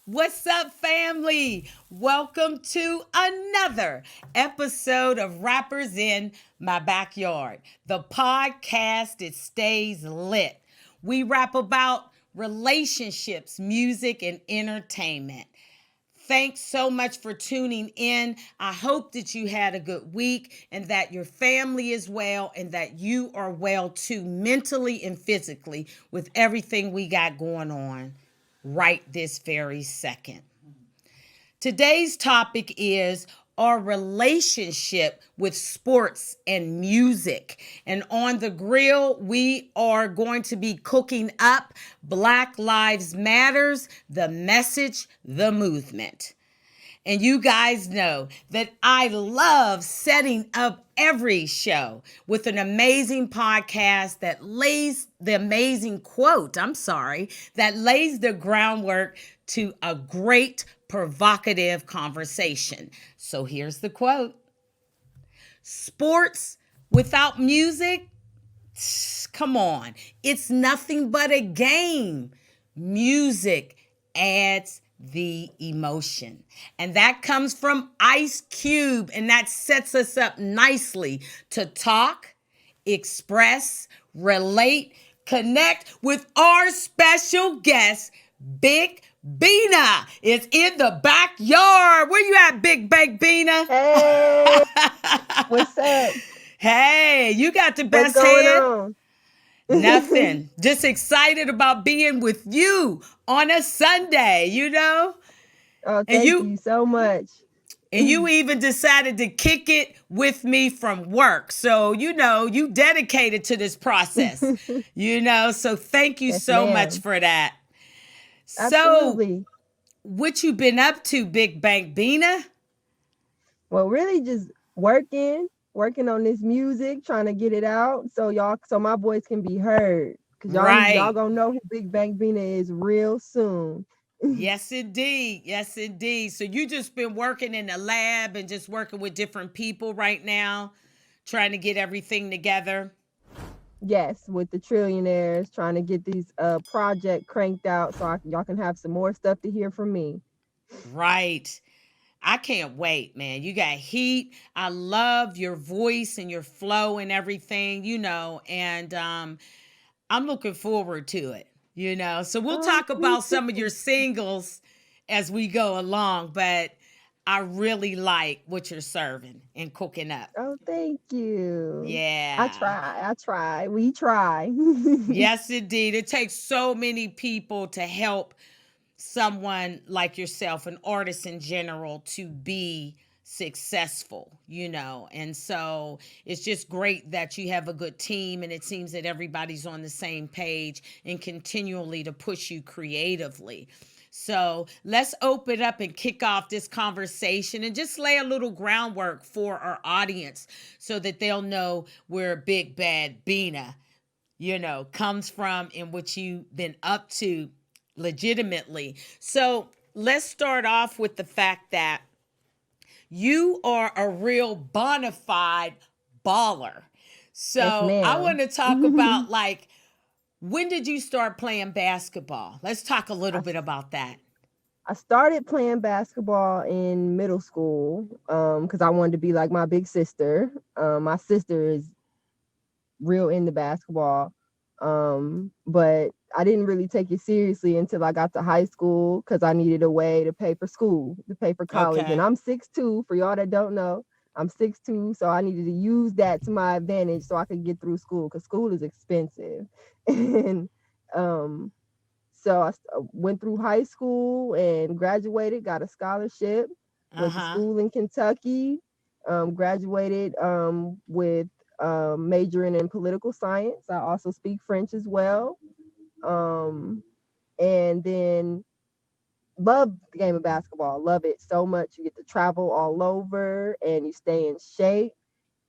What's up, family? Welcome to another episode of Rappers in My Backyard, the podcast that stays lit. We rap about relationships, music, and entertainment. Thanks so much for tuning in. I hope that you had a good week and that your family is well and that you are well too, mentally and physically, with everything we got going on right this very second. Today's topic is our relationship with sports and music. And on the grill, we are going to be cooking up Black Lives Matters, the message, the movement. And you guys know that I love setting up every show with an amazing podcast that lays the amazing quote, that lays the groundwork to a great provocative conversation. So here's the quote. Sports without music, come on, it's nothing but a game. Music adds the emotion. And that comes from Ice Cube, and that sets us up nicely to talk, express, relate, connect with our special guest, Big Beena is in the backyard. Where you at, Big Beena? Hey, what's up? Hey, you got the What's best going head. on? Nothing. Just excited about being with you on a Sunday, Oh, And thank you you so much. and you even decided to kick it with me from work. So, you dedicated to this process. So thank you Yes, so much ma'am. for that. So, Absolutely. what you been up to, Big Bank Beena? Well, really just working on this music, trying to get it out so my voice can be heard. Cause y'all Right. gonna know who Big Bang Bina is real soon. Yes, indeed. Yes, indeed. So you just been working in the lab and just working with different people right now, trying to get everything together. Yes, with the trillionaires, trying to get these project cranked out y'all can have some more stuff to hear from me. Right. I can't wait, man. You got heat. I love your voice and your flow and everything, and I'm looking forward to it. So we'll Oh, talk me about some of your too. singles as we go along, but I really like what you're serving and cooking up. Oh, thank you. Yeah. I try. We try. Yes, indeed. It takes so many people to help someone like yourself, an artist in general, to be successful. And so it's just great that you have a good team and it seems that everybody's on the same page and continually to push you creatively. So let's open up and kick off this conversation and just lay a little groundwork for our audience so that they'll know where Big Bad Beena comes from and what you've been up to legitimately. So let's start off with the fact that you are a real bona fide baller. Yes, So I ma'am. want to talk about, like, when did you start playing basketball? Let's talk a I, little bit s- about that. I started playing basketball in middle school because I wanted to be like my big sister. My sister is real into basketball. But I didn't really take it seriously until I got to high school because I needed a way to pay for school, to pay for college. And Okay. I'm 6'2", for y'all that don't know. I'm 6'2", so I needed to use that to my advantage so I could get through school because school is expensive. And um, so went through high school and graduated, got a scholarship, went to Uh-huh. school in Kentucky, graduated with majoring in political science. I also speak French as well. Um, and then love the game of basketball. Love it so much. You get to travel all over and you stay in shape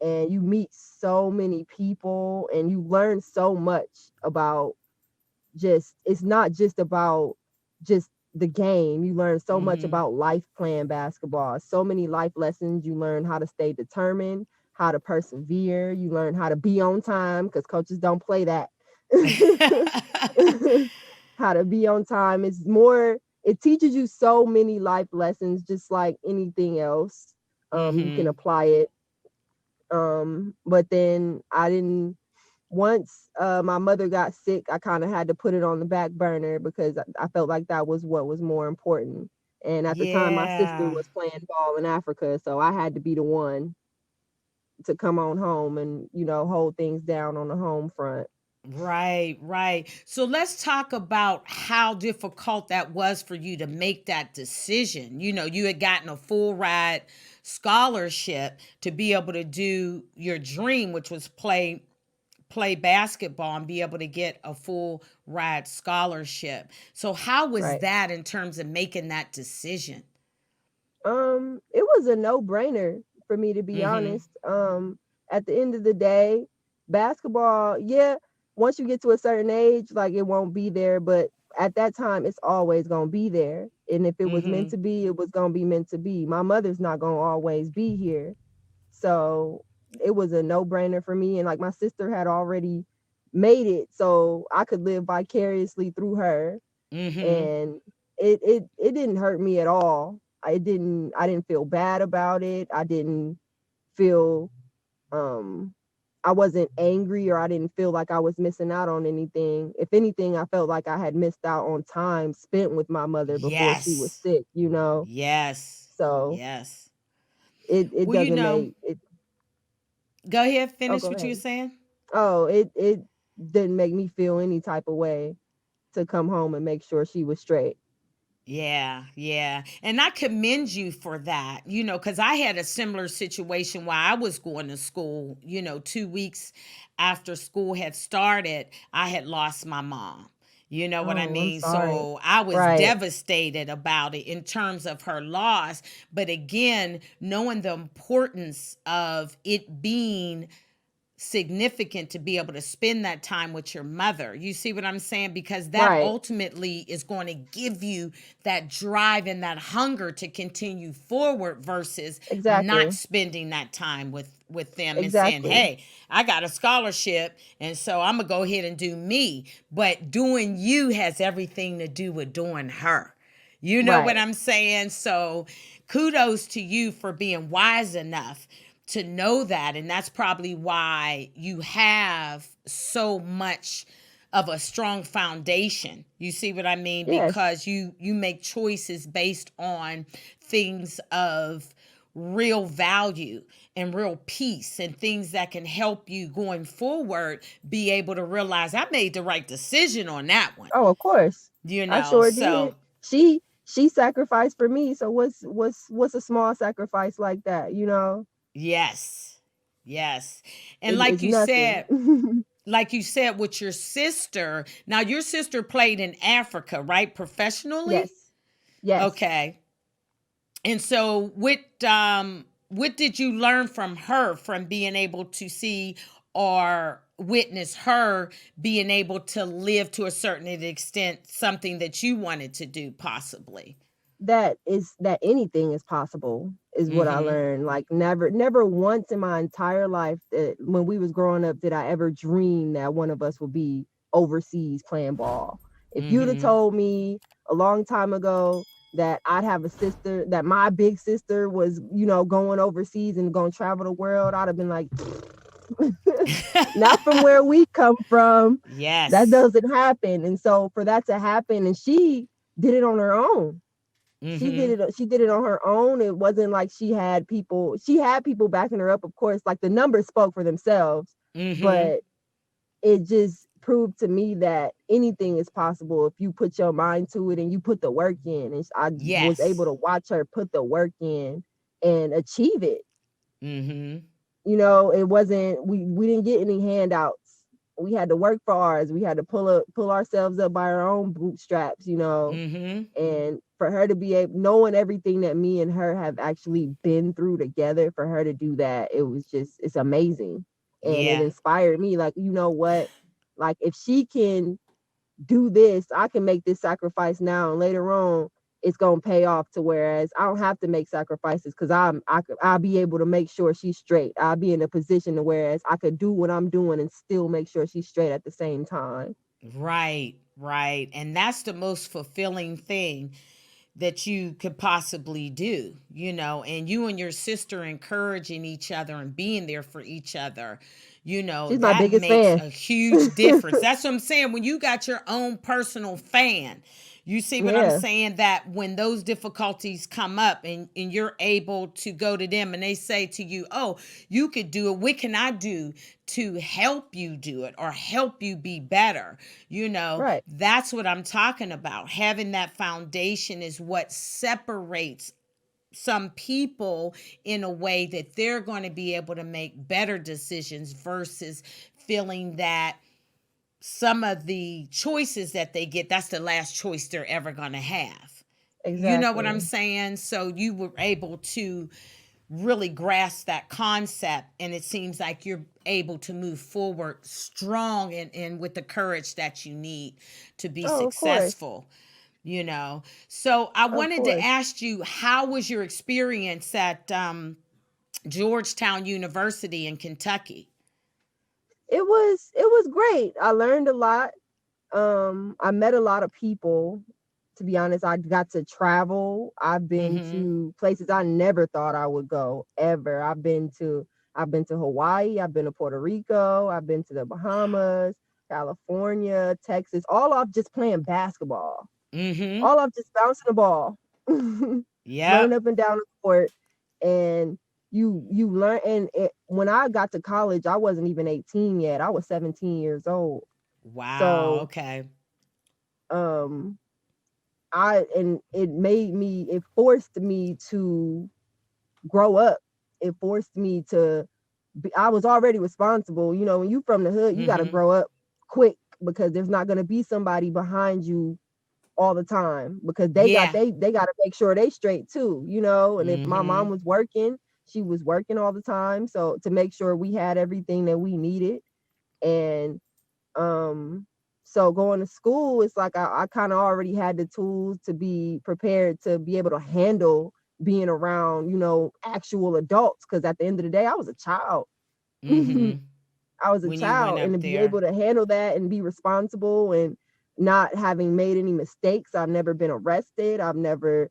and you meet so many people and you learn so much about it's not just about just the game. You learn so much Mm-hmm. about life playing basketball. So many life lessons. You learn how to stay determined, how to persevere. You learn how to be on time because coaches don't play that. How to be on time. It's more. it teaches you so many life lessons, just like anything else. You can Mm-hmm. apply it. But then I didn't. Once my mother got sick, I kind of had to put it on the back burner because I felt like that was what was more important. And at the time, my sister Yeah. was playing ball in Africa, so I had to be the one to come on home and hold things down on the home front. Right, right. So let's talk about how difficult that was for you to make that decision. You had gotten a full ride scholarship to be able to do your dream, which was play basketball and be able to get a full ride scholarship. So how was Right. that in terms of making that decision? It was a no-brainer for me, to be Mhm. honest. At the end of the day, basketball, yeah, once you get to a certain age, like it won't be there, but at that time it's always going to be there. And if it was meant Mhm. to be, it was going to be meant to be. My mother's not going to always be here. So, it was a no-brainer for me, and like my sister had already made it, so I could live vicariously through her, Mhm. and it didn't hurt me at all. I didn't feel bad about it. I didn't feel um I wasn't angry, or I didn't feel like I was missing out on anything. If anything, I felt like I had missed out on time spent with my mother before she was Yes. sick. Yes. So Yes. it Well, doesn't make it. go ahead, Oh, finish go what you were ahead. saying. Oh, it didn't make me feel any type of way to come home and make sure she was straight. Yeah, yeah. And I commend you for that, because I had a similar situation while I was going to school. 2 weeks after school had started, I had lost my mom. You know what I Oh, I'm mean? sorry. So I was Right. devastated about it in terms of her loss. But again, knowing the importance of it being significant to be able to spend that time with your mother. You see what I'm saying? Because that Right. ultimately is going to give you that drive and that hunger to continue forward versus not Exactly. spending that time with them and saying, Exactly. "Hey, I got a scholarship and so I'm going to go ahead and do me." But doing you has everything to do with doing her. You know what Right. I'm saying? So kudos to you for being wise enough to know that. And that's probably why you have so much of a strong foundation. You see what I mean? Yes. Because you make choices based on things of real value and real peace and things that can help you going forward be able to realize I made the right decision on that one. Oh, of course. You I know, sure did. so She sacrificed for me. So what's a small sacrifice like that? yes. Yes. And It's nothing. like you said with your sister, now your sister played in Africa, right? Professionally? Yes. Yes. Okay. And so what did you learn from her from being able to see or witness her being able to live to a certain extent something that you wanted to do possibly? That anything is possible is what I Mhm. learned. Like never once in my entire life, that when we was growing up, did I ever dream that one of us would be overseas playing ball. If you'd have Mhm. told me a long time ago that I'd have a sister, that my big sister was, going overseas and going to travel the world, I'd have been like, not from where we come from. That Yes. doesn't happen. And so for that to happen, and she did it on her own. Mhm. She did it on her own. It wasn't like she had people backing her up, of course, like the numbers spoke for themselves, Mhm. but it just proved to me that anything is possible if you put your mind to it and you put the work in. And I was able Yes. to watch her put the work in and achieve it. Mhm. It wasn't, we didn't get any handouts. We had to work for ours. We had to pull ourselves up by our own bootstraps. Mhm. And for her to be able, knowing everything that me and her have actually been through together, for her to do that, it's amazing. And it Yeah. inspired me, like, you know what? Like, if she can do this, I can make this sacrifice now, and later on it's gonna pay off, to whereas I don't have to make sacrifices, because I'll be able to make sure she's straight. I'll be in a position to whereas I could do what I'm doing and still make sure she's straight at the same time. Right. Right. And that's the most fulfilling thing that you could possibly do, and you and your sister encouraging each other and being there for each other, She's my that biggest makes fan. a huge difference. That's what I'm saying. When you got your own personal fan, you see what I'm Yeah, saying? That when those difficulties come up and you're able to go to them and they say to you, oh, you could do it. What can I do to help you do it or help you be better? right. That's what I'm talking about. Having that foundation is what separates some people in a way that they're going to be able to make better decisions versus feeling that some of the choices that they get, that's the last choice they're ever going to have. You know what I'm Exactly. saying? So you were able to really grasp that concept, and it seems like you're able to move forward strong and with the courage that you need to be Oh, of course. successful. So I Of wanted to course. ask you, how was your experience at Georgetown University in Kentucky? It was great. I learned a lot. I met a lot of people. To be honest, I got to travel. I've been Mm-hmm. to places I never thought I would go ever. I've been to Hawaii, I've been to Puerto Rico, I've been to the Bahamas, California, Texas, all off just playing basketball. Mm-hmm. All off just bouncing the ball. Running Yep. up and down the court. And you learn, and when I got to college, I wasn't even 18 yet. I was 17 years old. Wow. So Okay. um and it forced me to grow up. It forced me to I was already responsible. When you from the hood, you got to Mm-hmm. grow up quick, because there's not going to be somebody behind you all the time, because Yeah. they got to make sure they straight too. And if my Mm-hmm. mom was working, she was working all the time, so to make sure we had everything that we needed. And um so going to school, it's like I kind of already had the tools to be prepared to be able to handle being around actual adults, because at the end of the day I was a child. Mm-hmm. I was a When you went child, and up to be there. able to handle that and be responsible and not having made any mistakes. I've never been arrested. I've never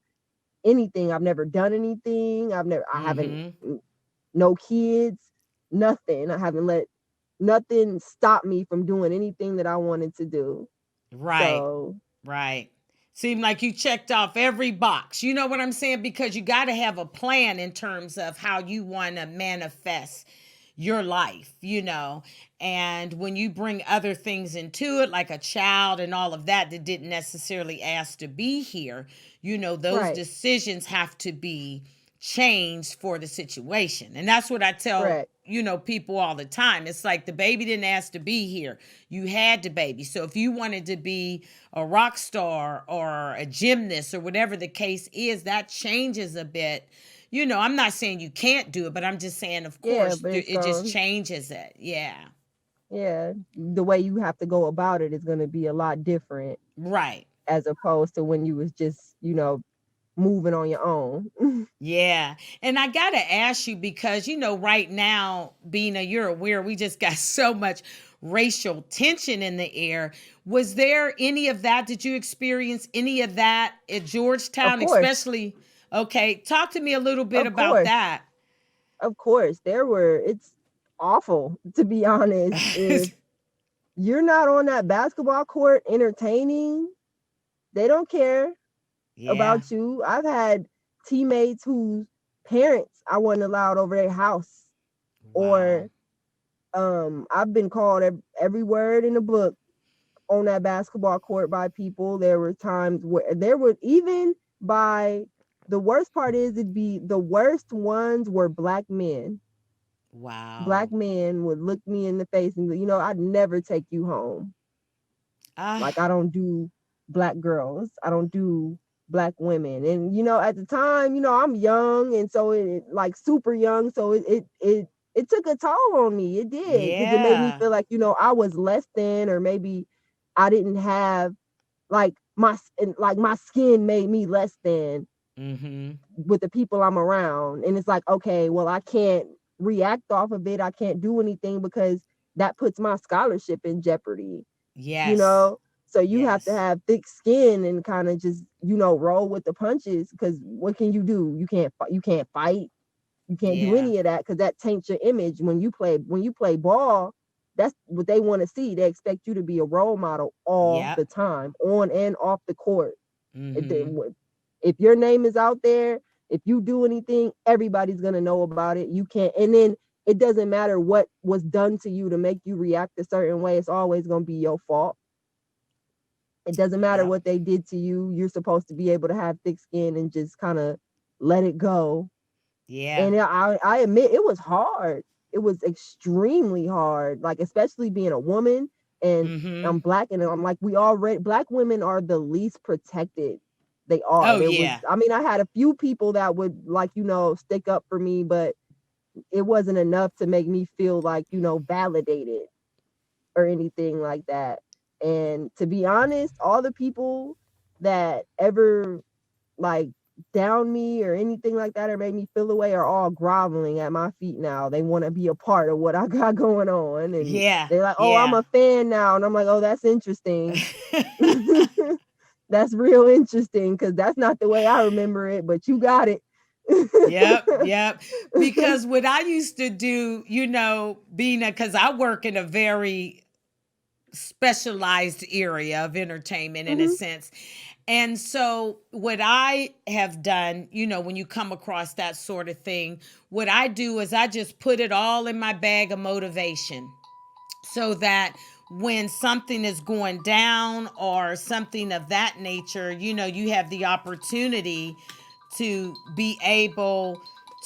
done anything. I haven't, Mm-hmm. no kids, nothing. I haven't let nothing stop me from doing anything that I wanted to do. Right. So, Right. Seemed like you checked off every box. You know what I'm saying? Because you got to have a plan in terms of how you want to manifest your life. And when you bring other things into it, like a child and all of that that didn't necessarily ask to be here, those right, decisions have to be changed for the situation. And that's what I tell, correct. people all the time. It's like the baby didn't ask to be here. You had the baby. So if you wanted to be a rock star or a gymnast or whatever the case is, that changes a bit. I'm not saying you can't do it, but I'm just saying, of Yeah, course, but it's it just going, changes it. Yeah. yeah, the way you have to go about it is going to be a lot different, Right. as opposed to when you was just, moving on your own. Yeah. And I got to ask you because, right now, Beena, you're aware we just got so much racial tension in the air. Was there any of that? Did you experience any of that at Of Georgetown, course, especially? Okay. Talk to me a little bit of about course, that. of course. It's awful, to be honest. If you're not on that basketball court entertaining, they don't care Yeah. about you. I've had teammates whose parents I wasn't allowed over their house, Wow. or I've been called every word in the book on that basketball court by people. There were times where there would even by the worst part is it'd be the worst ones were black men. Wow. Black men would look me in the face and be, I'd never take you home. Like, Ah, I don't do black girls. I don't do black women. And at the time, I'm young, and so it like super young, so it took a toll on me. It did, because it made me yeah. feel like I was less than, or maybe I didn't have like my skin made me less than Mm-hmm. with the people I'm around. And it's like, okay, well, I can't react off of it. I can't do anything, because that puts my scholarship in jeopardy you Yes. know So you have to Yes. have thick skin and kind of just, roll with the punches, because what can you do? You can't fight. You can't do Yeah. any of that, because that taints your image. When you play ball, that's what they want to see. They expect you to be a role model all Yep. the time, on and off the court. If, they, Mm-hmm. if your name is out there, if you do anything, everybody's gonna know about it. You can't, and then it doesn't matter what was done to you to make you react a certain way. It's always gonna be your fault. It doesn't matter Yep. what they did to you. You're supposed to be able to have thick skin and just kind of let it go. Yeah. And I admit it was hard. It was extremely hard, like especially being a woman, and Mm-hmm. I'm black, and I'm like, we already, black women are the least protected. They are. Oh There was, yeah. I mean, I had a few people that would, like, stick up for me, but it wasn't enough to make me feel like, validated or anything like that. And to be honest, all the people that ever, like, down me or anything like that, or made me feel away, are all groveling at my feet now. They want to be a part of what I got going on, and Yeah. they're like, "Oh, I'm Yeah. a fan now," and I'm like, "Oh, that's interesting." That's real interesting, because that's not the way I remember it, but you got it. Yep, yep. Because what I used to do, Beena, because I work in a very specialized area of entertainment in a Hmm. sense. And so, what I have done, when you come across that sort of thing, what I do is I just put it all in my bag of motivation, so that when something is going down or something of that nature, you have the opportunity to be able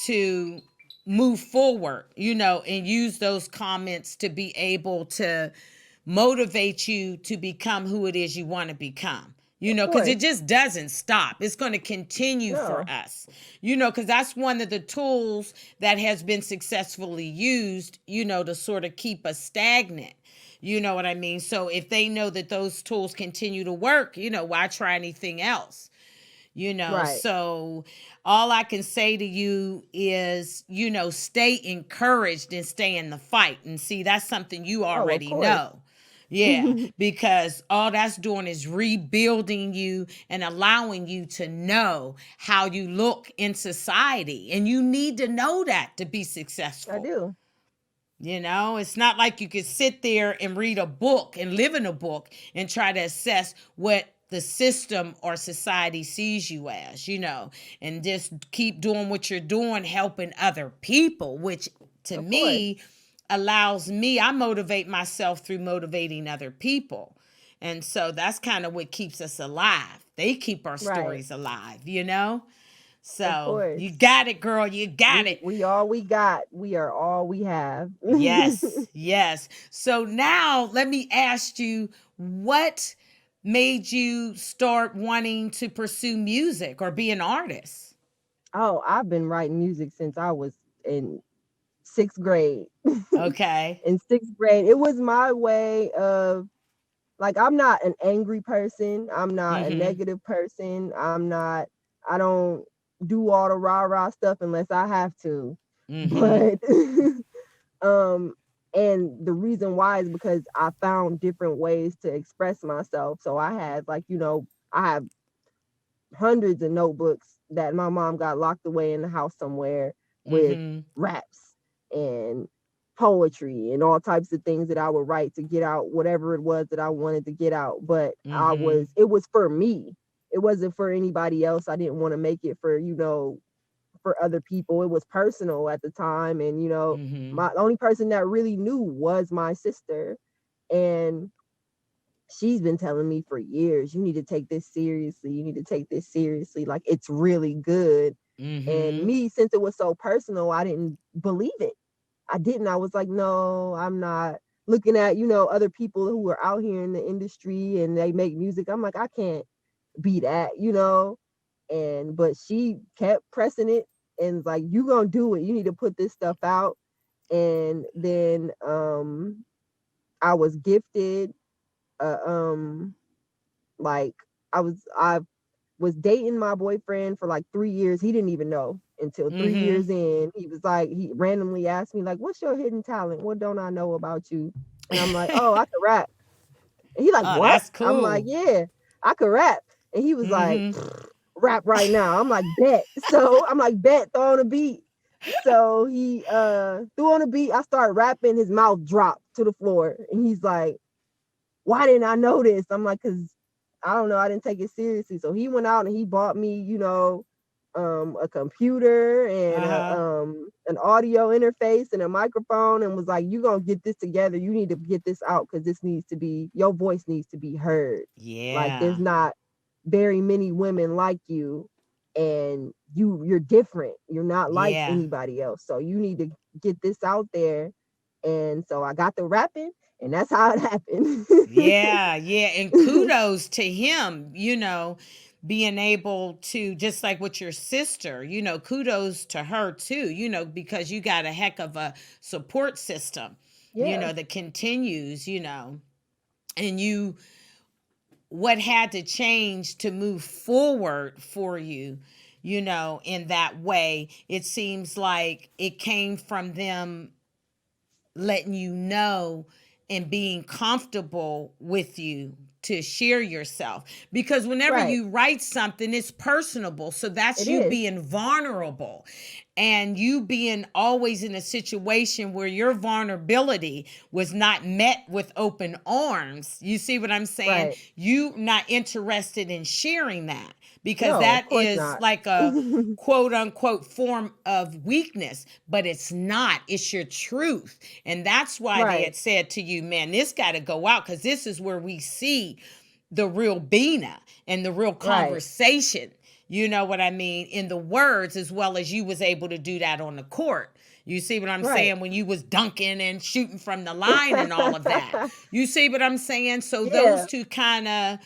to move forward, and use those comments to be able to motivate you to become who it is you want to become. Of Because it course. just doesn't stop. It's going to continue for No. us, because that's one of the tools that has been successfully used, to sort of keep us stagnant. You know what I mean? So if they know that those tools continue to work, why try anything else? Right. So all I can say to you is, stay encouraged and stay in the fight. And see, that's something you Oh, of already course. know. Yeah, because all that's doing is rebuilding you and allowing you to know how you look in society. And you need to know that to be I successful. do. It's not like you could sit there and read a book and live in a book and try to assess what the system or society sees you as, and just keep doing what you're doing, helping other people, which to Of course. me allows me, I motivate myself through motivating other people. And so that's kind of what keeps us alive. They keep our Right. stories alive. Of So you course. got it, girl. You got it. We all we got. We are all we have. Yes, yes. So now let me ask you, what made you start wanting to pursue music or be an artist? Oh, I've been writing music since I was in 6th grade. Okay. In 6th grade, it was my way of, like, I'm not an angry person. I'm not a Mm-hmm. negative person. I don't do all the rah rah stuff unless I have to. Mm-hmm. But um and the reason why is because I found different ways to express myself. So I had, like, I have hundreds of notebooks that my mom got locked away in the house somewhere, with Mm-hmm. raps and poetry and all types of things that I would write to get out whatever it was that I wanted to get out. But Mm-hmm. it was for me. It wasn't for anybody else. I didn't want to make it for, for other people. It was personal at the time. And, Mm-hmm. my the only person that really knew was my sister. And she's been telling me for years, you need to take this seriously. You need to take this seriously. Like, it's really good. And Mm-hmm. me, since it was so personal, I didn't believe it. I didn't. I was like, no, I'm not. Looking at, other people who are out here in the industry and they make music, I'm like, I can't be that. And but she kept pressing it, and like, you gonna do it. You need to put this stuff out. And then I was gifted, uh, um like, I was dating my boyfriend for like 3 years. He didn't even know until three Mm-hmm. years in. He was like, he randomly asked me, like, what's your hidden talent? What don't I know about you? And I'm like, oh, I can rap. And he like, Oh, what? that's I'm like, cool. yeah, I could rap. And he was like, Mm-hmm. rap right now. I'm like, bet. So I'm like, bet, throw on a beat. So he threw on a beat. I started rapping. His mouth dropped to the floor. And he's like, why didn't I know this? I'm like, because I don't know. I didn't take it seriously. So he went out and he bought me, a computer and Uh-huh. an audio interface and a microphone and was like, you gonna get this together. You need to get this out because this needs to be, your voice needs to be heard. Like there's Yeah. not very many women like you, and you're different. You're not like Yeah. anybody else. So you need to get this out there. And so I got the rapping, and that's how it happened. Yeah, yeah. And kudos to him, being able to, just like with your sister, kudos to her too, because you got a heck of a support system, Yeah, that continues, and what had to change to move forward for you, in that way. It seems like it came from them letting you know and being comfortable with you to share yourself, because whenever right. you write something, it's personable, so that's It you is. being vulnerable, and you being always in a situation where your vulnerability was not met with open arms. You see what I'm saying? Right. You not interested in sharing that, because No, of that course is not. like a quote unquote form of weakness, but it's not. It's your truth. And that's why they Right. had said to you, man, this got to go out, because this is where we see the real Beena and the real Right. conversation. You know what I mean? In the words, as well as you was able to do that on the court. You see what I'm Right. saying? When you was dunking and shooting from the line and all of that. You see what I'm saying? So those Yeah. two kind of,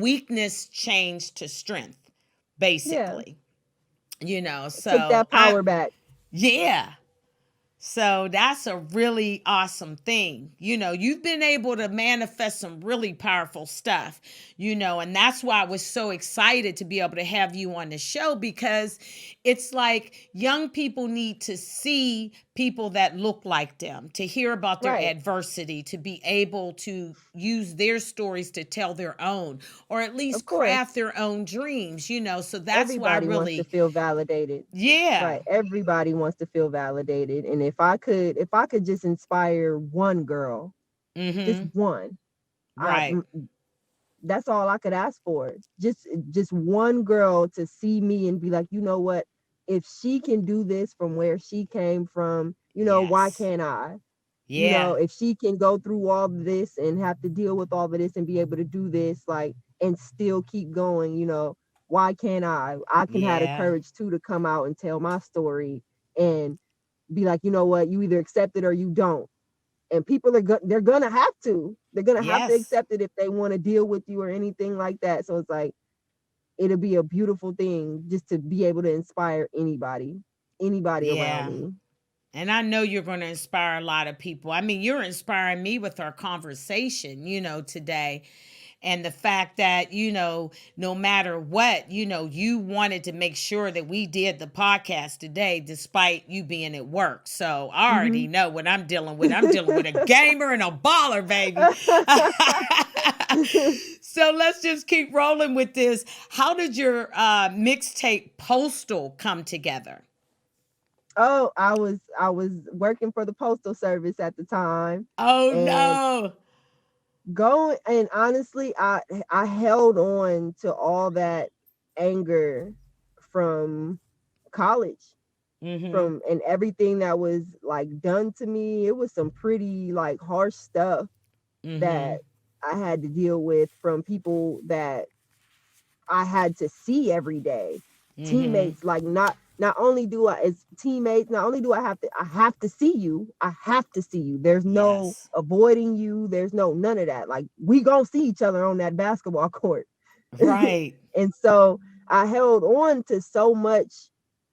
weakness changed to strength, Yeah. basically. Took So that power back. yeah. So that's a really awesome thing. You've been able to manifest some really powerful stuff, and that's why I was so excited to be able to have you on the show, because it's like young people need to see people that look like them, to hear about their Right. adversity, to be able to use their stories to tell their own, or at Of least course. craft their own dreams, so that's why I Everybody wants to really, feel validated. yeah. Right. Everybody wants to feel validated. And if I could just inspire one girl, just Mm-hmm. one, I Right. that's all I could ask for. Just one girl to see me and be like, you know what? If she can do this from where she came from, why Yes. can't I? Yeah. If she can go through all of this and have to deal with all of this and be able to do this, like, and still keep going, why can't I can have the Yeah. courage too to come out and tell my story and be like, you know what, you either accept it or you don't. And people they're gonna have to. They're gonna have to Yes. accept it if they want to deal with you or anything like that. So it's like it'll be a beautiful thing just to be able to inspire anybody around Yeah. me. And I know you're going to inspire a lot of people. I mean, you're inspiring me with our conversation, today. And the fact that, no matter what, you wanted to make sure that we did the podcast today, despite you being at work. So I already Hmm. know what I'm dealing with. I'm dealing with a gamer and a baller, baby. So let's just keep rolling with this. How did your mixtape Postal come together? Oh, I was working for the postal service at the time, Oh and no. going and honestly, I held on to all that anger from college, Mm-hmm. from and everything that was like done to me. It was some pretty like harsh stuff Mm-hmm. that I had to deal with from people that I had to see every day. Mm-hmm. Teammates, like not only do I as teammates, not only do I have to see you, I have to see you. There's no Yes. avoiding you. There's no none of that. Like we gonna see each other on that basketball court. Right. And so I held on to so much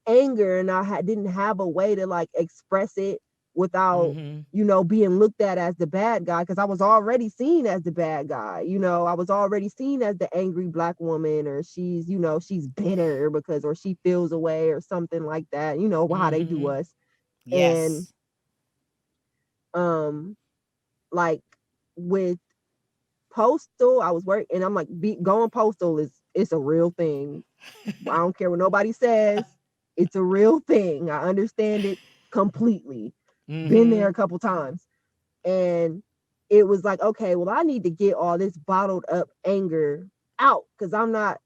anger, and didn't have a way to like express it without Mm-hmm. being looked at as the bad guy, because I was already seen as the bad guy. I was already seen as the angry black woman, or she's bitter because, or she feels away or something like that, how they do Mm-hmm. us. And Yes. um like with Postal, I was working, and I'm like, going postal it's a real thing. I don't care what nobody says. It's a real thing. I understand it completely. Been there Mm-hmm. a couple times. And it was like, okay, well, I need to get all this bottled up anger out because I'm not,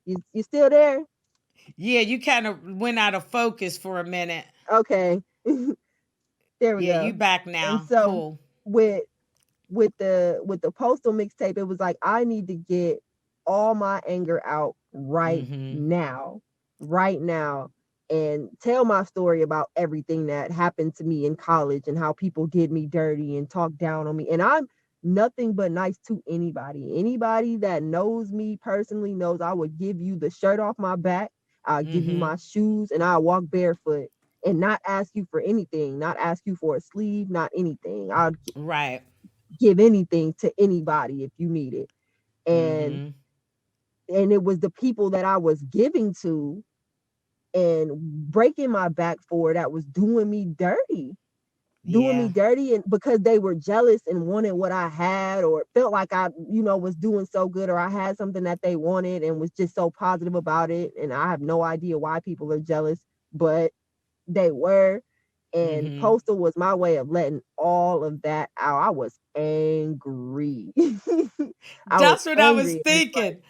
you still there? Yeah, you kind of went out of focus for a minute. Okay. There we Yeah, you go. back And now. so Cool. with with the postal mixtape, it was like I need to get all my anger out Mm-hmm. right now, and tell my story about everything that happened to me in college and how people did me dirty and talked down on me. And I'm nothing but nice to anybody. Anybody that knows me personally knows I would give you the shirt off my back. I'll give you Mm-hmm. my shoes and I'll walk barefoot and not ask you for anything, not ask you for a sleeve, not anything. I'll Right. give anything to anybody if you need it. And Mm-hmm. and it was the people that I was giving to and breaking my back for that was doing me Yeah. dirty, and because they were jealous and wanted what I had, or felt like I, was doing so good, or I had something that they wanted and was just so positive about it. And I have no idea why people are jealous, but they were. And Mm-hmm. Postal was my way of letting all of that out. I was angry. I was That's what I was angry. It's like thinking.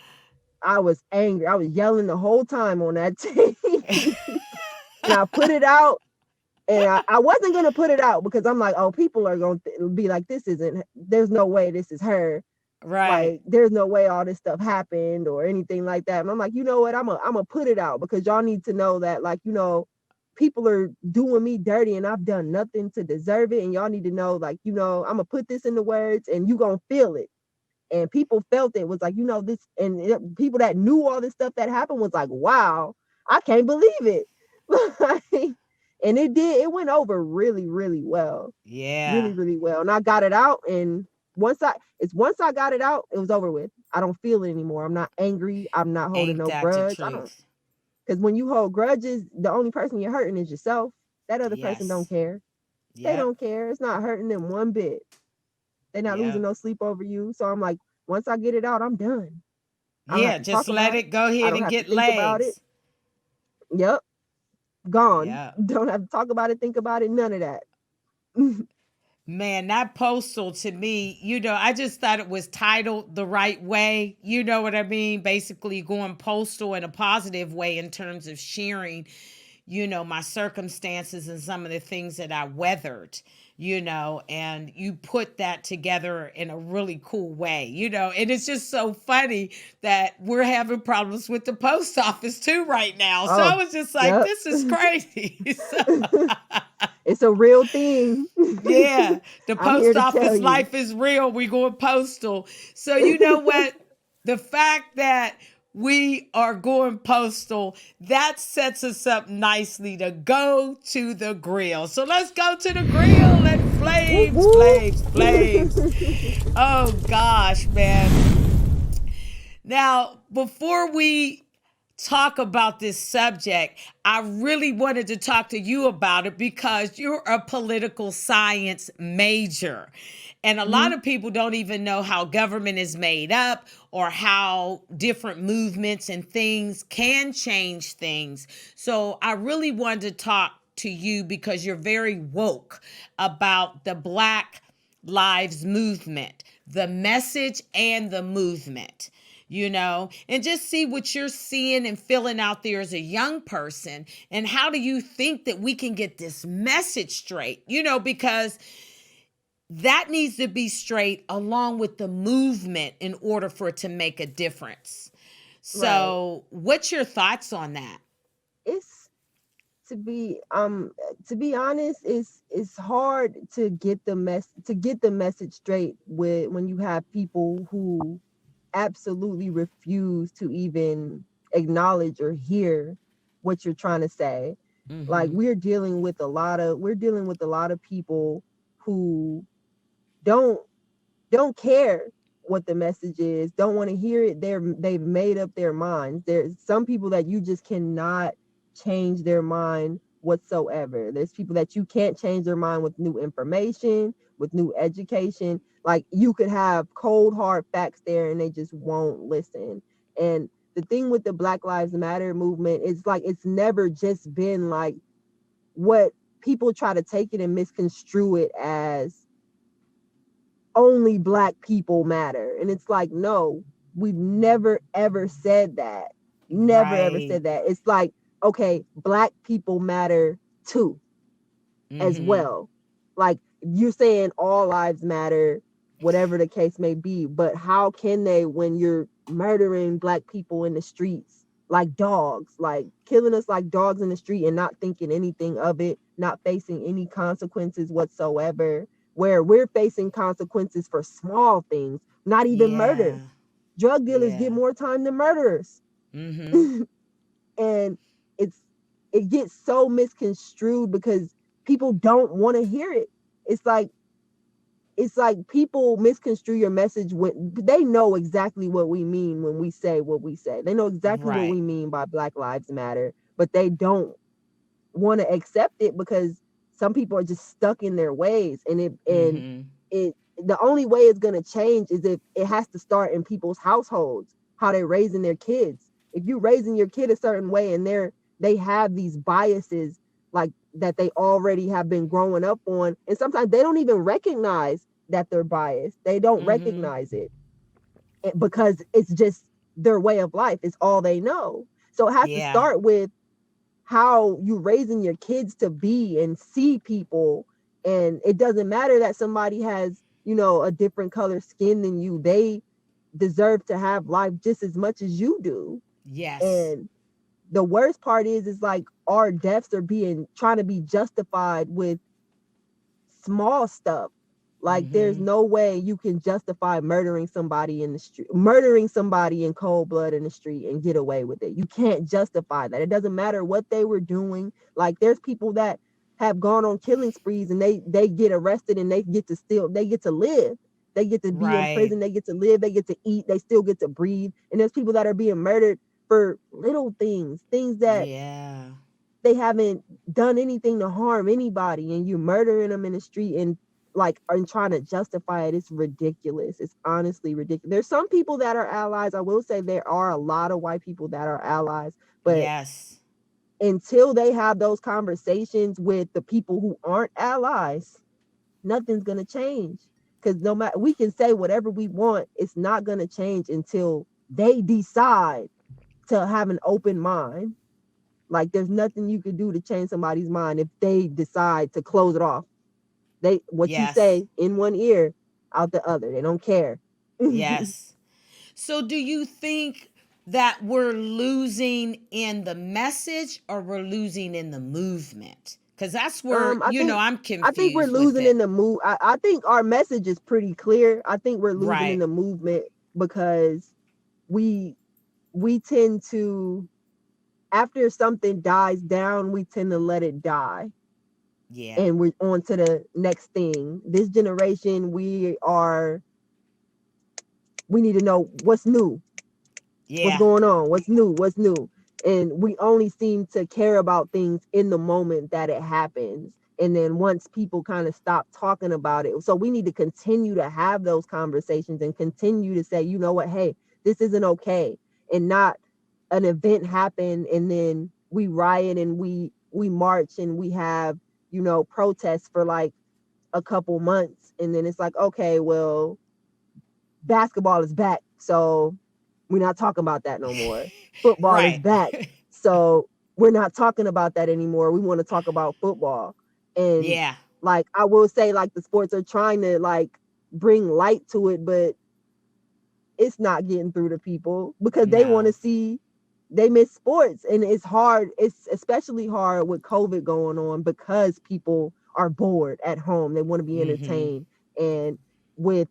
I was angry. I was yelling the whole time on that tape. And I put it out, and I wasn't gonna put it out because I'm like, oh, people are gonna be like, there's no way this is her. Right. Like, there's no way all this stuff happened or anything like that. And I'm like, you know what? I'm gonna put it out because y'all need to know that, like, people are doing me dirty and I've done nothing to deserve it. And y'all need to know, like, I'm gonna put this in the words and you gonna feel it. And people felt it, was like, this, and people that knew all this stuff that happened was like, wow, I can't believe it. And it went over really, really well, Yeah. really, really well. And I got it out, and once I got it out, it was over with. I don't feel it anymore. I'm not angry. I'm not holding Ain't no that the grudge. I don't, truth? because when you hold grudges, the only person you're hurting is yourself. That other person don't Yes. care. They Yep. don't care. It's not hurting them one bit. They're not losing Yep. no sleep over you. So I'm like, once I get it out, I'm done. I don't have Yeah, to just talk let about it. it go I ahead don't and have to get think about it. legs. Yep, gone. Yeah. Don't have to talk about it, think about it, none of that. Man, that postal to me, I just thought it was titled the right way. You know what I mean? Basically, going postal in a positive way in terms of sharing, my circumstances and some of the things that I weathered, and you put that together in a really cool way, and it's just so funny that we're having problems with the post office too right now. So I Oh, was just like, yep. this is crazy. So It's a real thing. yeah, the I'm here post to tell office you. life is real. We going postal. So you know what? The fact that we are going postal, that sets us up nicely to go to the grill. So let's go to the grill and Whoop flames, whoop. flames, flames. Oh gosh, man. Now, before we talk about this subject, I really wanted to talk to you about it because you're a political science major. And a lot Mhm. of people don't even know how government is made up or how different movements and things can change things. So I really wanted to talk to you because you're very woke about the Black Lives Movement, the message and the movement, and just see what you're seeing and feeling out there as a young person. And how do you think that we can get this message straight? Because that needs to be straight along with the movement in order for it to make a difference. Right. So, what's your thoughts on that? It's to be honest, it's hard to get the message straight with when you have people who absolutely refuse to even acknowledge or hear what you're trying to say. Like, Mm-hmm. we're dealing with a lot of people who don't don't care what the message is, don't want to hear it. They've made up their minds. There's some people that you just cannot change their mind whatsoever. There's people that you can't change their mind with new information, with new education. Like you could have cold hard facts there and they just won't listen. And the thing with the Black Lives Matter movement is like it's never just been like what people try to take it and misconstrue it as only Black people matter. And it's like, no, we've never ever said that. Never ever Right. said that. It's like, okay, Black people matter too, as Mm-hmm. well. Like you're saying all lives matter, whatever the case may be, but how can they when you're murdering Black people in the streets like dogs, like killing us like dogs in the street and not thinking anything of it, not facing any consequences whatsoever, where we're facing consequences for small things, not even Yeah. murder. Drug dealers Yeah. get more time than murderers. Mm-hmm. And it's it gets so misconstrued because people don't want to hear it. It's like people misconstrue your message when they know exactly what we mean when we say what we say. They know exactly what Right. we mean by Black Lives Matter, but they don't want to accept it because some people are just stuck in their ways, and Mm-hmm. it the only way it's going to change is if it has to start in people's households, how they're raising their kids. If you're raising your kid a certain way and they have these biases like that they already have been growing up on, and sometimes they don't even recognize that they're biased. They don't Mm-hmm. recognize it because it's just their way of life. It's all they know. So it has to Yeah. start with how you raising your kids to be and see people. And it doesn't matter that somebody has, a different color skin than you. They deserve to have life just as much as you do. Yes. And the worst part is like our deaths are being trying to be justified with small stuff. Like there's Mm-hmm. no way you can justify murdering somebody in the street, murdering somebody in cold blood in the street and get away with it. You can't justify that. It doesn't matter what they were doing. Like there's people that have gone on killing sprees and they get arrested and they get to live. They get to be in Right. prison, they get to live, they get to eat, they still get to breathe. And there's people that are being murdered for little things that Yeah. they haven't done anything to harm anybody, and you're murdering them in the street and like and trying to justify it. It's ridiculous. It's honestly ridiculous. There's some people that are allies. I will say there are a lot of white people that are allies, but Yes. until they have those conversations with the people who aren't allies, nothing's gonna change. Because no matter, we can say whatever we want, it's not gonna change until they decide to have an open mind. Like there's nothing you could do to change somebody's mind if they decide to close it off. They what you Yes. say in one ear, out the other. They don't care. Yes. So do you think that we're losing in the message or we're losing in the movement? Because that's where, I think I'm we're confused with losing in it. the move. I think our message is pretty clear. I think we're losing in Right. the movement because we tend to, after something dies down, we tend to let it die Yeah. and we're on to the next thing. This generation, we need to know what's new. What's Yeah. going on? What's new? And we only seem to care about things in the moment that it happens. And then once people kind of stop talking about it, so we need to continue to have those conversations and continue to say, you know what, hey, this isn't okay. And not an event happen and then we riot and we march and we have, protests for like a couple months. And then it's like, okay, well, basketball is back. So we're not talking about that no more. Football is Right. back. So we're not talking about that anymore. We want to talk about football. And Yeah. like I will say like the sports are trying to like bring light to it, but it's not getting through to people because they want No. to see, they miss sports. And it's hard. It's especially hard with COVID going on because people are bored at home. They want to be Mm-hmm. entertained. And with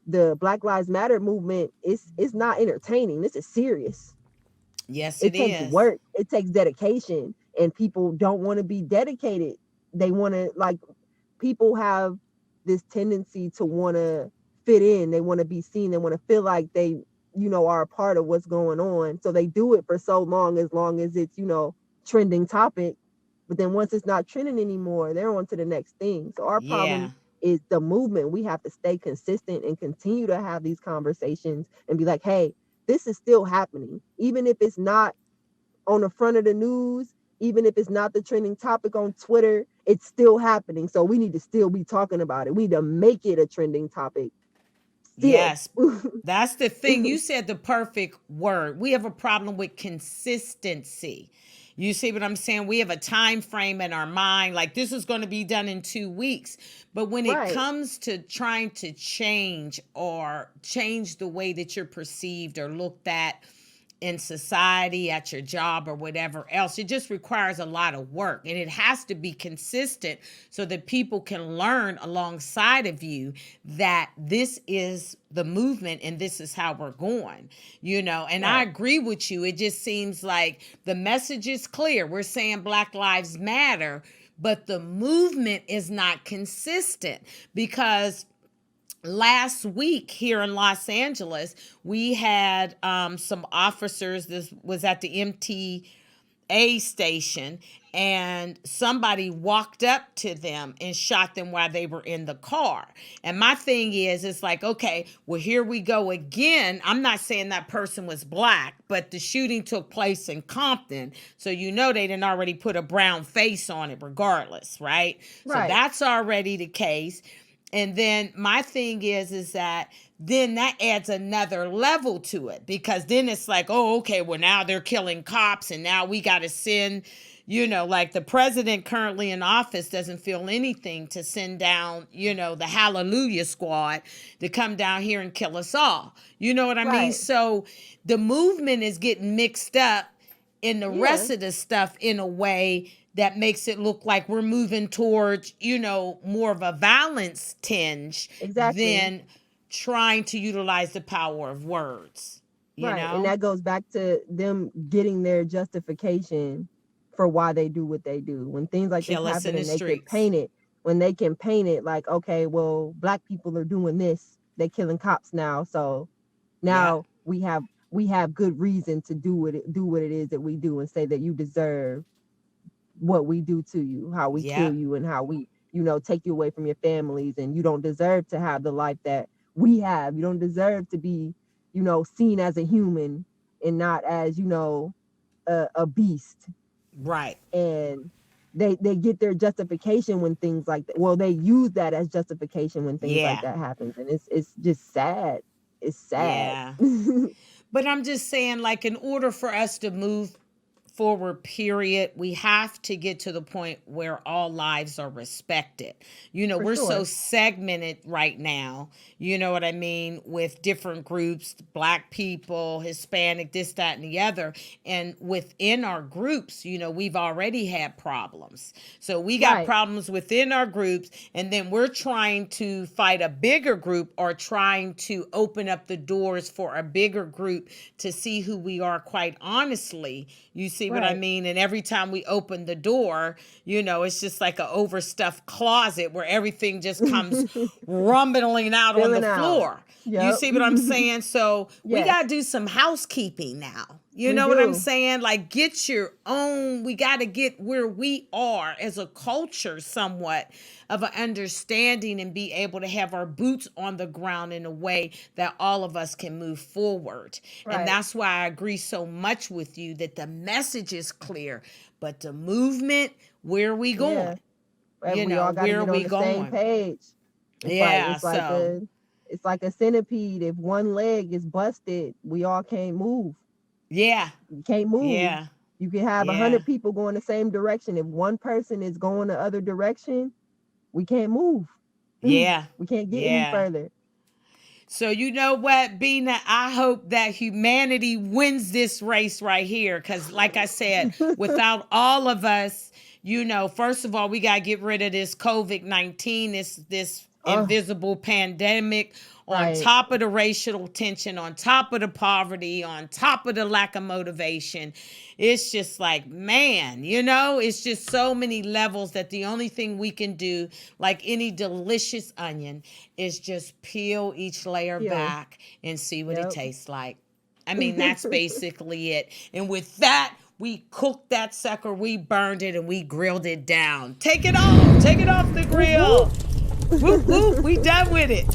the Black Lives Matter movement, it's not entertaining. This is serious. Yes, It it takes is. work. It takes dedication, and people don't want to be dedicated. They want to like people have this tendency to want to fit in. They want to be seen. They want to feel like they, are a part of what's going on. So they do it for so long as it's, trending topic. But then once it's not trending anymore, they're on to the next thing. So our Yeah. problem is the movement. We have to stay consistent and continue to have these conversations and be like, hey, this is still happening. Even if it's not on the front of the news, even if it's not the trending topic on Twitter, it's still happening. So we need to still be talking about it. We need to make it a trending topic still. Yes. That's the thing. You said the perfect word. We have a problem with consistency. You see what I'm saying? We have a time frame in our mind, like this is going to be done in 2 weeks. But when it Right. comes to trying to change or change the way that you're perceived or looked at in society, at your job, or whatever else, it just requires a lot of work, and it has to be consistent so that people can learn alongside of you that this is the movement and this is how we're going, and I Right. agree with you. It just seems like the message is clear. We're saying Black Lives Matter, but the movement is not consistent because last week here in Los Angeles, we had some officers. This was at the MTA station, and somebody walked up to them and shot them while they were in the car. And my thing is, it's like, okay, well, here we go again. I'm not saying that person was black, but the shooting took place in Compton. So, they didn't already put a brown face on it regardless, right? So Right. that's already the case. And then my thing is that then that adds another level to it, because then it's like, oh, okay, well, now they're killing cops and now we got to send, like the president currently in office doesn't feel anything to send down, the Hallelujah Squad to come down here and kill us all. You know what I mean? Right. So the movement is getting mixed up in the Yeah. rest of the stuff in a way that makes it look like we're moving towards, more of a violence tinge Exactly. than trying to utilize the power of words, Right. And that goes back to them getting their justification for why they do what they do. When things like this Kill us in happen the and they can streets. paint it, when they can paint it like, okay, well, black people are doing this, they're killing cops now. So Yeah. now we have good reason to do what it is that we do, and say that you deserve what we do to you, how we kill Yep. you, and how we, take you away from your families, and you don't deserve to have the life that we have. You don't deserve to be, seen as a human and not as, a beast. Right. And they get their justification when things like that. Well, they use that as justification when things like Yeah. that happens, and it's just sad. It's sad. Yeah. But I'm just saying, like, in order for us to move forward, period, we have to get to the point where all lives are respected. For We're so sure. segmented right now, you know what I mean, with different groups, black people, Hispanic, this, that, and the other. And within our groups, we've already had problems. So we got Right. problems within our groups, and then we're trying to fight a bigger group or trying to open up the doors for a bigger group to see who we are, quite honestly. You see what I Right. mean? And every time we open the door, it's just like an overstuffed closet where everything just comes rumbling out on the Filling out. floor. You Yep. see what I'm saying? So we Yes, got to do some housekeeping now. You we know what I'm do. saying? Like, get your own, we got to get where we are as a culture somewhat of an understanding and be able to have our boots on the ground in a way that all of us can move forward. And Right. that's why I agree so much with you that the message is clear, but the movement, where are we Yeah. going? And we all got to Where are get on we the same going? page. It's like Yeah, it's like so, a it's like a centipede. If one leg is busted, we all can't move. yeah, You can't move. yeah, You can have a yeah, hundred people going the same direction. If one person is going the other direction, we can't move. yeah, We can't get any yeah. further. So you know what, Beena? I hope that humanity wins this race right here. Because like I said, without all of us, first of all, we gotta get rid of this COVID-19, this Oh, invisible pandemic, on right. top of the racial tension, on top of the poverty, on top of the lack of motivation. It's just like, man, it's just so many levels that the only thing we can do, like any delicious onion, is just peel each layer Heal. back and see what it Yep. tastes like. I mean, that's basically it. And with that, we cooked that sucker, we burned it, and we grilled it down. Take it off the Whoop grill. whoop. Whoop whoop, we done with it.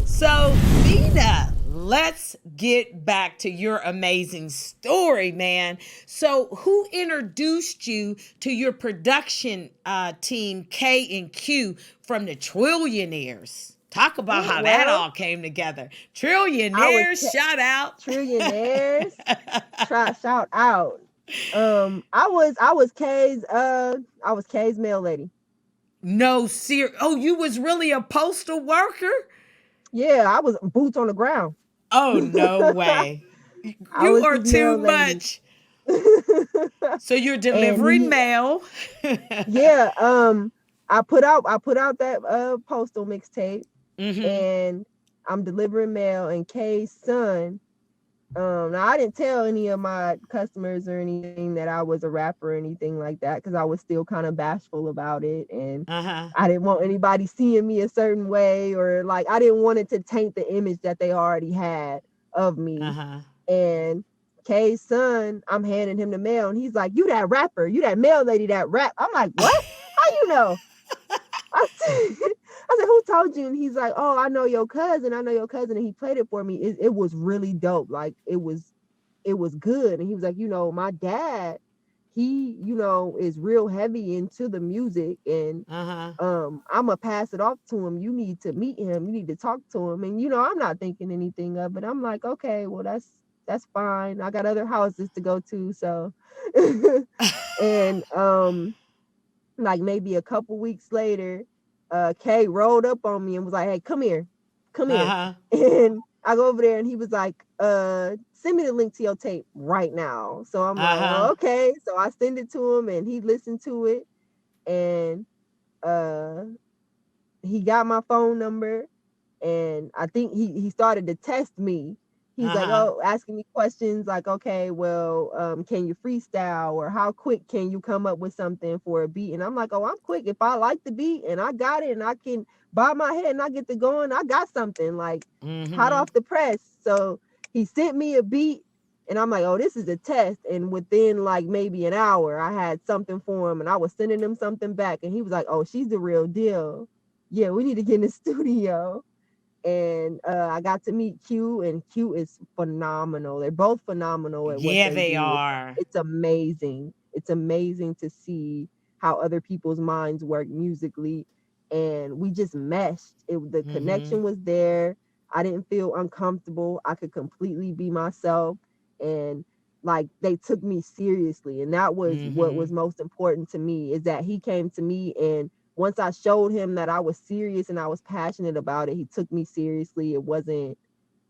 So, Beena, let's get back to your amazing story, man. So, who introduced you to your production team, K and Q, from the Trillionaires? Talk about how that Well, all came together. I was Trillionaires, shout out. trillionaires. Try shout out. I was Kay's mail lady. No, oh, you was really a postal worker? Yeah, I was boots on the ground. Oh, no way. I You was are his too mail lady. much. So you're And delivering he mail. yeah, I put out that postal mixtape, Mm-hmm. and I'm delivering mail, and Kay's son. Now I didn't tell any of my customers or anything that I was a rapper or anything like that, because I was still kind of bashful about it, and Uh-huh. I didn't want anybody seeing me a certain way, or like I didn't want it to taint the image that they already had of me. Uh-huh. And Kay's son, I'm handing him the mail, and he's like, "You that rapper? You that mail lady that rap?" I'm like, "What? How you know?" I said, I said, "Who told you?" And he's like, "Oh, I know your cousin. I know your cousin." And he played it for me. It was really dope. Like it was good. And he was like, my dad, he, is real heavy into the music, and Uh-huh. I'm gonna pass it off to him. You need to meet him. You need to talk to him. And I'm not thinking anything of it. I'm like, okay, well that's fine. I got other houses to go to, so and like maybe a couple weeks later, Kay rolled up on me and was like, "Hey, come here, come here." Uh-huh. And I go over there, and he was like, "Send me the link to your tape right now." So I'm like, Uh-huh. "Oh, okay." So I send it to him, and he listened to it, and uh, he got my phone number, and I think he started to test me. He's like, Uh-huh. oh, asking me questions like, okay, well, can you freestyle, or how quick can you come up with something for a beat? And I'm like, oh, I'm quick. If I like the beat and I got it and I can bob my head and I get to going, I got something like hot Mm-hmm. off the press. So he sent me a beat, and I'm like, oh, this is a test. And within like maybe an hour, I had something for him, and I was sending him something back, and he was like, oh, she's the real deal. Yeah, we need to get in the studio. And I got to meet Q, and Q is phenomenal. They're both phenomenal at what Yeah, they they do. are. It's amazing. It's amazing to see how other people's minds work musically, and we just meshed. The Mm-hmm. connection was there. I didn't feel uncomfortable. I could completely be myself, and like they took me seriously, and that was what Mm-hmm. was most important to me, is that he came to me, and once I showed him that I was serious and I was passionate about it, he took me seriously. It wasn't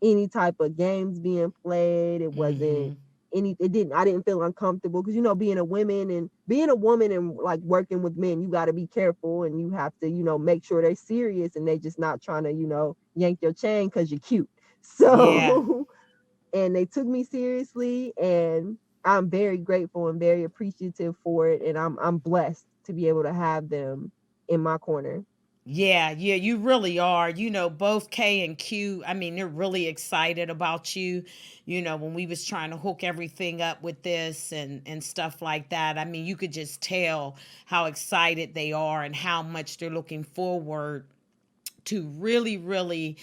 any type of games being played. It Mm-hmm. wasn't I didn't feel uncomfortable, because being a woman and like working with men, you got to be careful, and you have to, make sure they're serious and they just not trying to, yank your chain because you're cute. Yeah. So and they took me seriously, and I'm very grateful and very appreciative for it, and I'm blessed to be able to have them in my corner. Yeah, yeah, you really are. Both K and Q, I mean, they're really excited about you. When we was trying to hook everything up with this and stuff like that, I mean, you could just tell how excited they are and how much they're looking forward to really, really,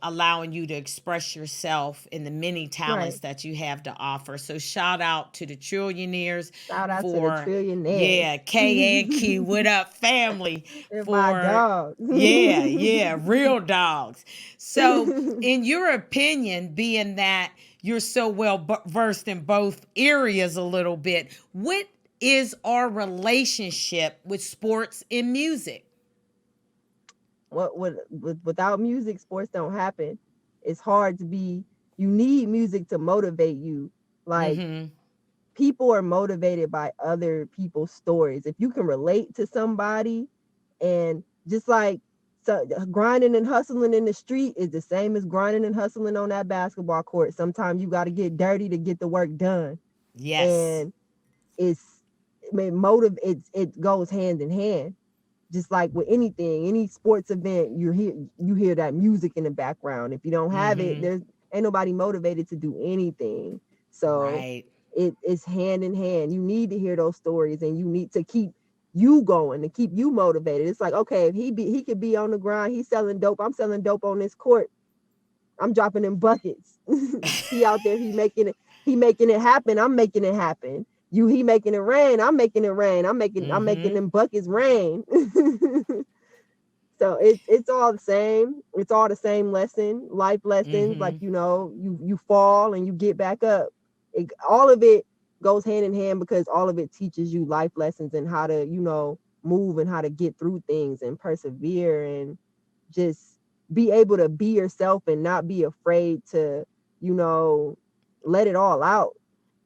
allowing you to express yourself in the many talents Right. that you have to offer. So shout out to the Trillionaires Shout out to the for, trillionaires. yeah, K and Q, what up, family, They're my for, dogs. yeah, yeah, real dogs. So, in your opinion, being that you're so well versed in both areas a little bit, what is our relationship with sports and music? Without music, sports don't happen. It's hard to be. You need music to motivate you. Like, Mm-hmm. people are motivated by other people's stories. If you can relate to somebody, and just like, so grinding and hustling in the street is the same as grinding and hustling on that basketball court. Sometimes you got to get dirty to get the work done, Yes. and it's it goes hand in hand. Just like with anything, any sports event, you hear that music in the background. If you don't have it, Mm-hmm. there's ain't nobody motivated to do anything. So Right. it's hand in hand. You need to hear those stories, and you need to keep you going, to keep you motivated. It's like, okay, if he could be on the grind, he's selling dope, I'm selling dope on this court, I'm dropping in buckets. He out there, he making it happen, I'm making it happen. He making it rain, I'm making it rain. I'm making them buckets rain. So it's all the same. It's all the same life lessons. Like, you fall and you get back up. All of it goes hand in hand, because all of it teaches you life lessons and how to, move and how to get through things and persevere and just be able to be yourself and not be afraid to, let it all out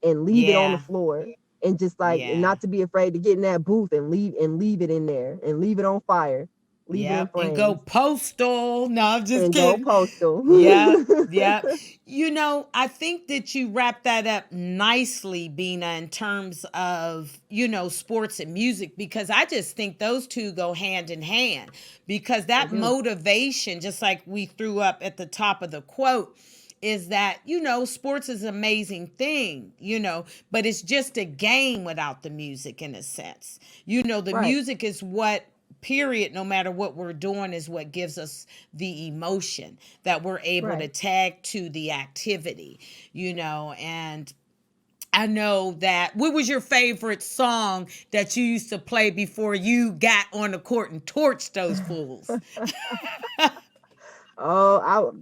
and leave it on the Yeah. floor. And just like, and Yeah. not to be afraid to get in that booth and leave it in there and leave it on fire. Leave it in Yep. And go flames postal. No, I'm just and go kidding. postal. Yep. Yep. I think that you wrap that up nicely, Beena, in terms of, sports and music, because I just think those two go hand in hand, because They that do. motivation, just like we threw up at the top of the quote, is that, sports is an amazing thing, but it's just a game without the music in a sense. The Right, music is what, period, no matter what we're doing, is what gives us the emotion that we're able to right. tag to the activity, and I know that. What was your favorite song that you used to play before you got on the court and torched those fools? Oh,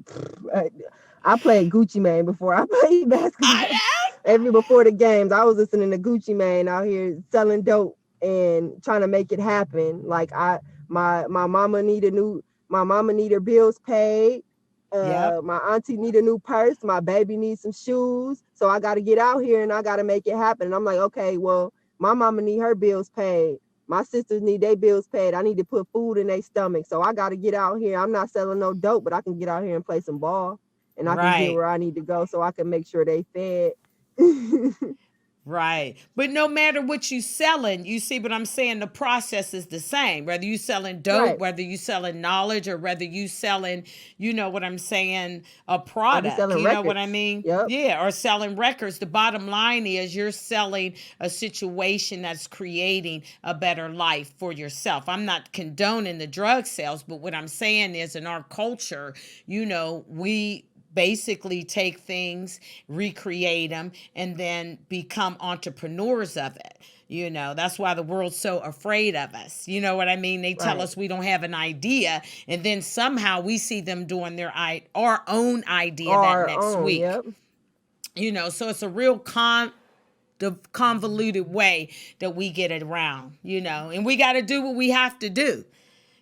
I played Gucci Mane before I played I basketball. know. Every before the games, I was listening to Gucci Mane out here selling dope and trying to make it happen. Like, my mama need my mama need her bills paid. Yep. My auntie need a new purse. My baby needs some shoes. So I got to get out here and I got to make it happen. And I'm like, okay, well, my mama need her bills paid. My sisters need their bills paid. I need to put food in their stomach. So I got to get out here. I'm not selling no dope, but I can get out here and play some ball, and I can get Right. where I need to go so I can make sure they fed. Right. But no matter what you selling, you see what I'm saying, the process is the same. Whether you selling dope, Right. whether you selling knowledge, or whether you selling, you know what I'm saying, a I be product. selling You know what I records. mean? Yep. Yeah, or selling records. The bottom line is you're selling a situation that's creating a better life for yourself. I'm not condoning the drug sales, but what I'm saying is, in our culture, we basically take things, recreate them, and then become entrepreneurs of it. That's why the world's so afraid of us. You know what I mean? They tell Right. us we don't have an idea, and then somehow we see them doing our own idea that Our next own. week. Yep. So it's a real the convoluted way that we get it around, and we got to do what we have to do.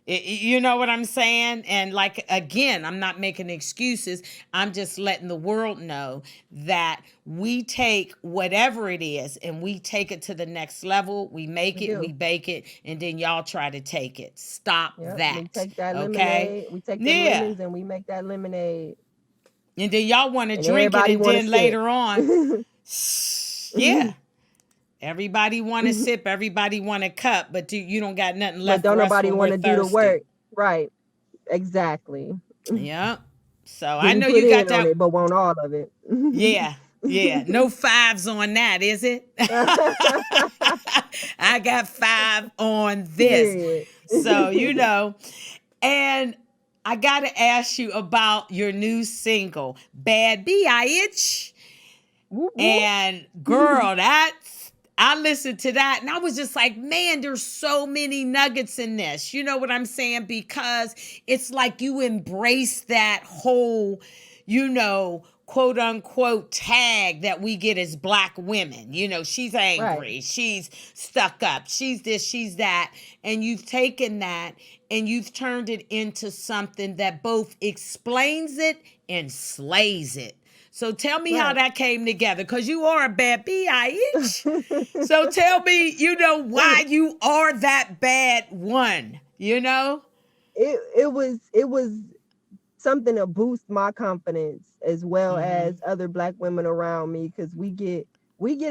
You know what I'm saying? And like, again, I'm not making excuses. I'm just letting the world know that we take whatever it is and we take it to the next level. We make We it, we do. bake it, and then y'all try to take it. Stop Yep. We that. take that Okay? lemonade. We take them Yeah. lemons and we make that lemonade. And then y'all want to And drink it, everybody and want to then sip. later on, yeah. Everybody want to sip, everybody want a cup, but you don't got nothing But left don't for us nobody when we're want to do the thirsty. work. Right. Exactly. Yeah. So Give I me know put you got in on that. it, but want all of it. Yeah. Yeah. No fives on that, is it? I got 5 on this. Period. So. And I got to ask you about your new single, Bad Bitch. Whoop, And whoop. girl, I listened to that and I was just like, man, there's so many nuggets in this. You know what I'm saying? Because it's like you embrace that whole, quote unquote tag that we get as Black women. She's Right. angry, she's stuck up, she's this, she's that. And you've taken that and you've turned it into something that both explains it and slays it. So tell me how Right. that came together, because you are a bad bitch. So tell me, why you are that bad one. it was something to boost my confidence as well Mm-hmm. as other Black women around me, because we get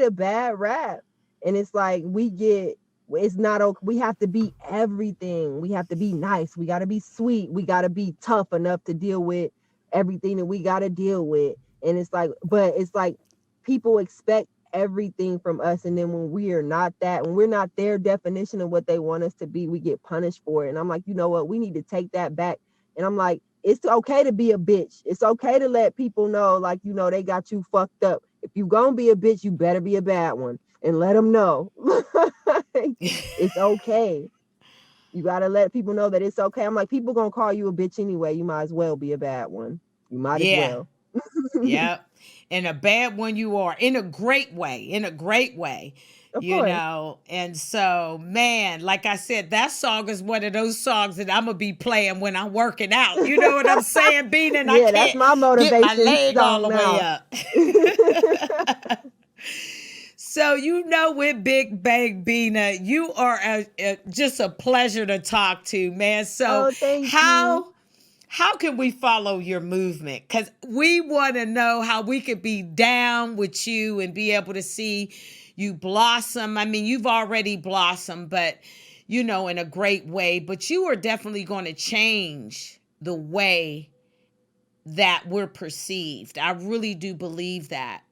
a bad rap, and it's like it's not okay. We have to be everything. We have to be nice. We got to be sweet. We got to be tough enough to deal with everything that we got to deal with. And it's like, but it's like people expect everything from us. And then when we are not that, when we're not their definition of what they want us to be, we get punished for it. And I'm like, you know what? We need to take that back. And I'm like, it's okay to be a bitch. It's okay to let people know, like, you know, they got you fucked up. If you gonna be a bitch, you better be a bad one, and let them know. It's okay. You got to let people know that it's okay. I'm like, people gonna call you a bitch anyway. You might as well be a bad one. You might as Yeah. well. Yep. And a bad one you are, in a great way, in a great way, Of course. And so, man, like I said, that song is one of those songs that I'm going to be playing when I'm working out. You know what I'm saying, Beena? And I Yeah, that's can't my get my motivation leg all song the way now. up. So, with Big Bang Beena, you are just a pleasure to talk to, man. So, Oh, thank you. how can we follow your movement? Because we want to know how we could be down with you and be able to see you blossom. I mean, you've already blossomed, but, in a great way. But you are definitely going to change the way that we're perceived. I really do believe that,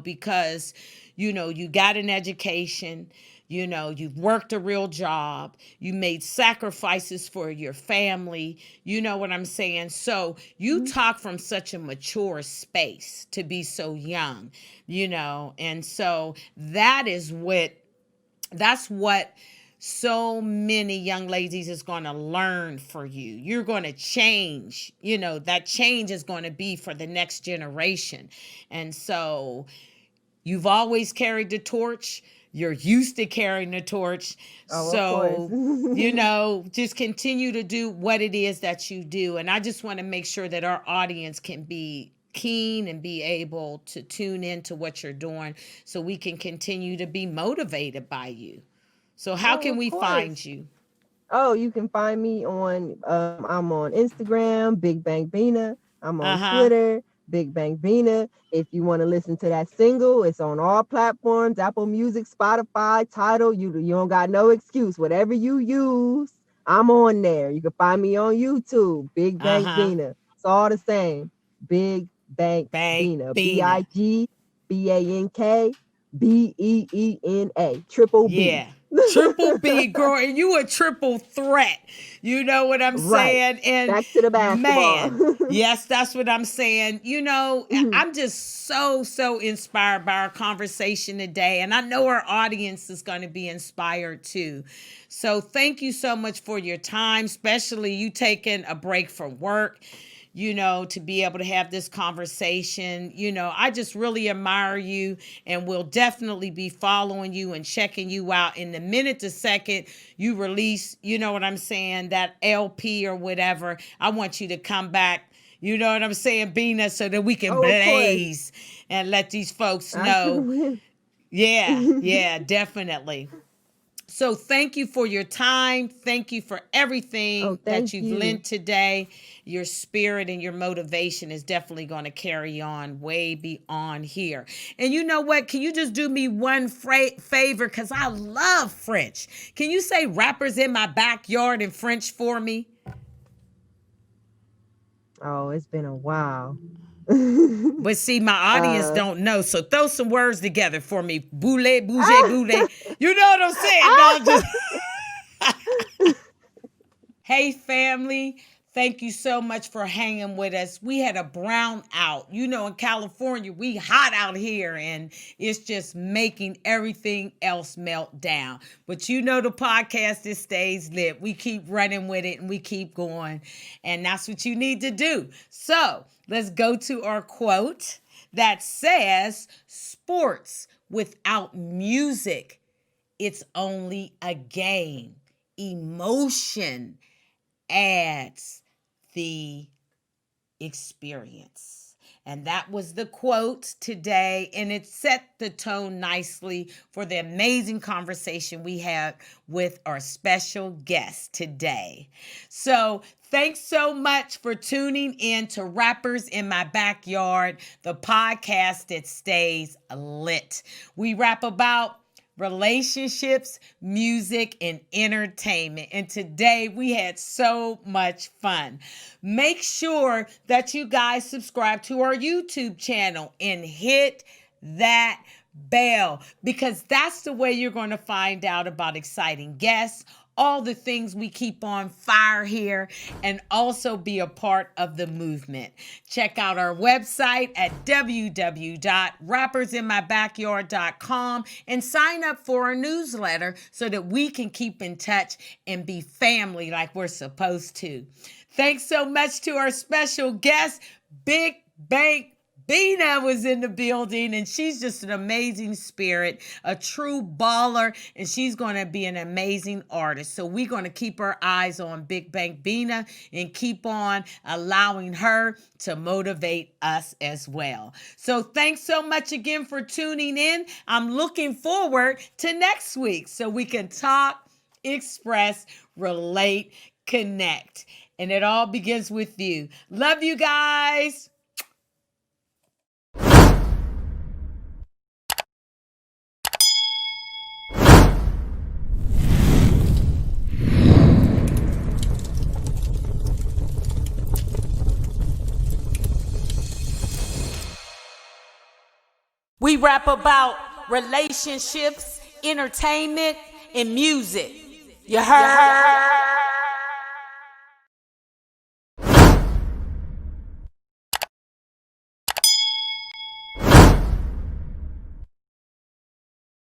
because, you got an education, you've worked a real job, you made sacrifices for your family, you know what I'm saying? So you Mhm. talk from such a mature space to be so young, and so that's what so many young ladies is going to learn for you. You're going to change. That change is going to be for the next generation. And so you've always carried the torch. You're used to carrying the torch. Oh, of course. So, just continue to do what it is that you do. And I just want to make sure that our audience can be keen and be able to tune into what you're doing so we can continue to be motivated by you. So how Oh, can of we course. find you? Oh, you can find me on I'm on Instagram, Big Bang Beena. I'm on Uh-huh. Twitter, Big Bang Beena. If you want to listen to that single, it's on all platforms, Apple Music, Spotify, Tidal. You don't got no excuse. Whatever you use, I'm on there. You can find me on YouTube, Big Bang Uh-huh. Beena. It's all the same. Big Bang Bank Beena. Bina. BIGBANKBEENA. Triple B. Yeah. Triple B, girl, and you a triple threat. You know what I'm Right. saying? And Back to the basketball. man, yes, that's what I'm saying. I'm just so inspired by our conversation today. And I know our audience is going to be inspired too. So thank you so much for your time, especially you taking a break from work, to be able to have this conversation. I just really admire you and will definitely be following you and checking you out in the minute to second you release, what I'm saying, that LP or whatever. I want you to come back, you know what I'm saying, Beena, so that we can Oh, of course. blaze and let these folks I sure know. will. Yeah, definitely. So thank you for your time. Thank you for Oh, everything that thank you've you. lent today. Your spirit and your motivation is definitely going to carry on way beyond here. And you know what? Can you just do me one favor? Because I love French. Can you say rappers in my backyard in French for me? Oh, it's been a while. But see, my audience uh, don't know. So throw some words together for me. Boule, bouge, boule. You know what I'm saying? No, I'm just. Hey, family. Thank you so much for hanging with us. We had a brown out. In California, we hot out here and it's just making everything else melt down. But the podcast, it stays lit. We keep running with it and we keep going. And that's what you need to do. So let's go to our quote that says, sports without music, it's only a game. Emotion adds the experience. And that was the quote today. And it set the tone nicely for the amazing conversation we had with our special guest today. So, thanks so much for tuning in to Rappers in My Backyard, the podcast that stays lit. We rap about relationships, music, and entertainment. And today we had so much fun. Make sure that you guys subscribe to our YouTube channel and hit that bell, because that's the way you're going to find out about exciting guests, all the things we keep on fire here, and also be a part of the movement. Check out our website at www.rappersinmybackyard.com and sign up for our newsletter so that we can keep in touch and be family like we're supposed to. Thanks so much to our special guest, Big Bank Beena was in the building, and she's just an amazing spirit, a true baller, and she's going to be an amazing artist. So we're going to keep our eyes on Big Bank Beena and keep on allowing her to motivate us as well. So thanks so much again for tuning in. I'm looking forward to next week so we can talk, express, relate, connect. And it all begins with you. Love you guys. We rap about relationships, entertainment, and music. You heard?